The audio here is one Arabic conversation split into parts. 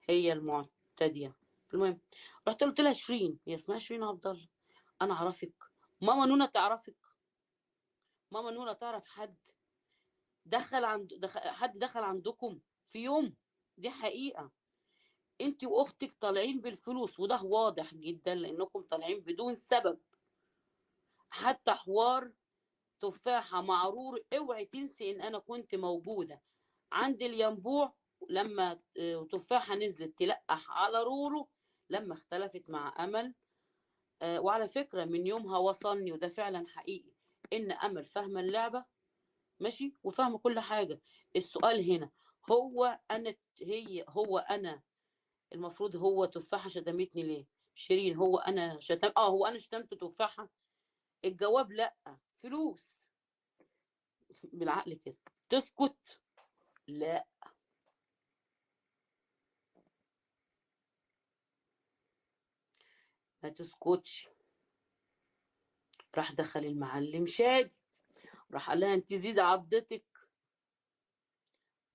هي المعتديه. المهم رحت قلت لها شيرين، هي اسمها شيرين عبد الله، انا اعرفك، ماما نونا تعرفك، ماما نونا تعرف حد حد دخل عندكم في يوم؟ دي حقيقه، انت واختك طالعين بالفلوس، وده واضح جدا لانكم طالعين بدون سبب. حتى حوار تفاحة مع رور، اوعي تنسي ان انا كنت موجودة عند الينبوع لما تفاحة نزلت تلقح على رورو لما اختلفت مع امل. وعلى فكرة من يومها وصلني، وده فعلا حقيقي، ان امل فاهمة اللعبة ماشي وفاهمة كل حاجة. السؤال هنا، هو انا المفروض هو تفاحة شتمتني ليه؟ شيرين، هو انا شتمت تفاحة؟ الجواب لا، فلوس. بالعقل كده تسكت؟ لا، ما تسكتش. راح دخل المعلم شادي، راح قال لها انت زيزي عضتك،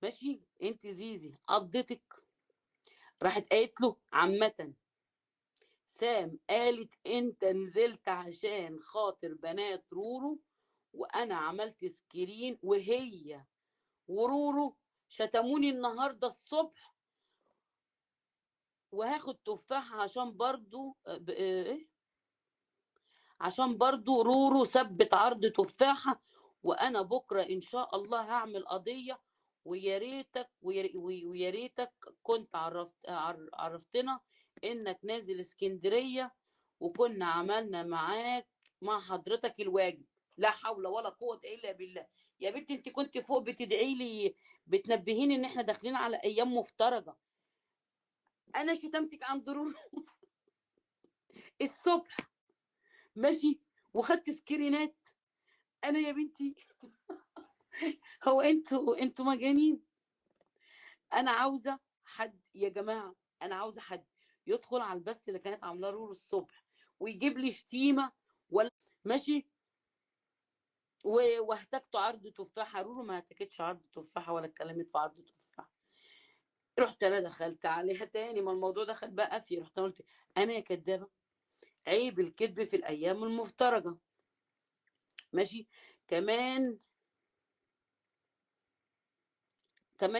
ماشي انت زيزي عضتك. راحت قالت له عامة سام قالت انت نزلت عشان خاطر بنات رورو، وانا عملت سكرين، وهي ورورو شتموني النهارده الصبح، وهاخد تفاحة عشان برضو ايه، عشان برضو رورو ثبت عرض تفاحة، وانا بكرة ان شاء الله هعمل قضية. ويا ريتك كنت عرفتنا انك نازل اسكندرية، وكنا عملنا معاك مع حضرتك الواجب. لا حول ولا قوة الا بالله. يا بنتي انت كنت فوق بتدعي لي، بتنبهيني ان احنا داخلين على ايام مفترجة. انا شتمتك عند رورو الصبح ماشي، وخدت سكرينات. انا يا بنتي هو انتوا مجانين؟ انا عاوزه حد يا جماعه، انا عاوزه حد يدخل على البث اللي كانت عاملاه رور الصبح ويجيب لي شتيمه ولا ماشي. واحتجت عرض تفاحه، رورو ما احتاجتش عرض تفاحه ولا اتكلمت في عرض تفاحه. رحت انا دخلت عليها تاني، ما الموضوع دخل بقى فيه، رحت قلت انا يا كدابه، عيب الكذب في الايام المفترجه ماشي. كمان